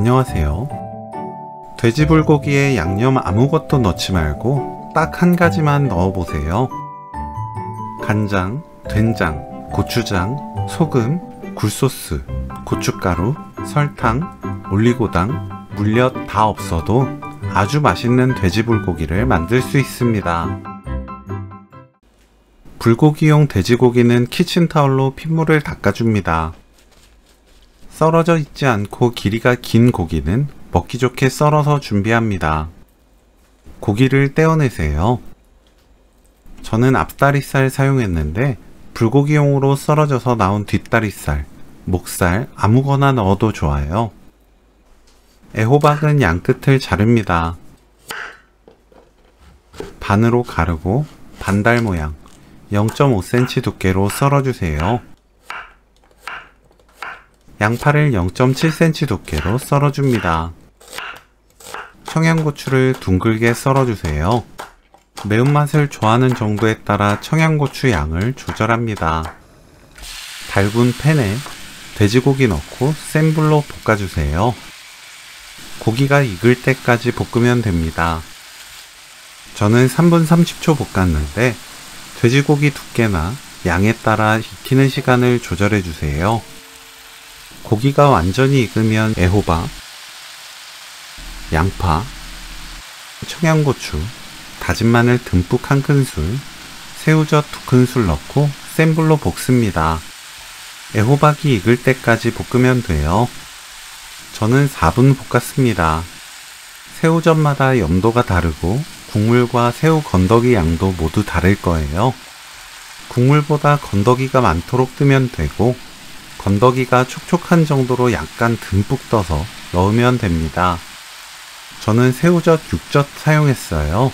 안녕하세요. 돼지불고기에 양념 아무것도 넣지 말고 딱 한 가지만 넣어보세요. 간장, 된장, 고추장, 소금, 굴소스, 고춧가루, 설탕, 올리고당, 물엿 다 없어도 아주 맛있는 돼지불고기를 만들 수 있습니다. 불고기용 돼지고기는 키친타올로 핏물을 닦아줍니다. 썰어져 있지 않고 길이가 긴 고기는 먹기 좋게 썰어서 준비합니다. 고기를 떼어내세요. 저는 앞다리살 사용했는데 불고기용으로 썰어져서 나온 뒷다리살, 목살 아무거나 넣어도 좋아요. 애호박은 양끝을 자릅니다. 반으로 가르고 반달 모양 0.5cm 두께로 썰어주세요. 양파를 0.7cm 두께로 썰어줍니다. 청양고추를 둥글게 썰어주세요. 매운맛을 좋아하는 정도에 따라 청양고추 양을 조절합니다. 달군 팬에 돼지고기 넣고 센 불로 볶아주세요. 고기가 익을 때까지 볶으면 됩니다. 저는 3분 30초 볶았는데 돼지고기 두께나 양에 따라 익히는 시간을 조절해주세요. 고기가 완전히 익으면 애호박, 양파, 청양고추, 다진 마늘 듬뿍 1큰술, 새우젓 2큰술 넣고 센 불로 볶습니다. 애호박이 익을 때까지 볶으면 돼요. 저는 4분 볶았습니다. 새우젓마다 염도가 다르고 국물과 새우 건더기 양도 모두 다를 거예요. 국물보다 건더기가 많도록 뜨면 되고 건더기가 촉촉한 정도로 약간 듬뿍 떠서 넣으면 됩니다. 저는 새우젓 6젓 사용했어요.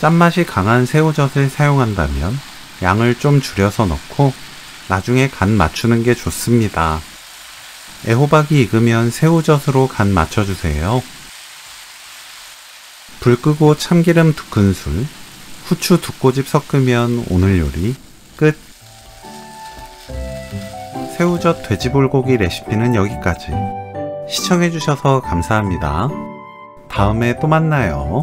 짠맛이 강한 새우젓을 사용한다면 양을 좀 줄여서 넣고 나중에 간 맞추는 게 좋습니다. 애호박이 익으면 새우젓으로 간 맞춰주세요. 불 끄고 참기름 2큰술, 후추 2꼬집 섞으면 오늘 요리 끝! 새우젓 돼지불고기 레시피는 여기까지. 시청해주셔서 감사합니다. 다음에 또 만나요.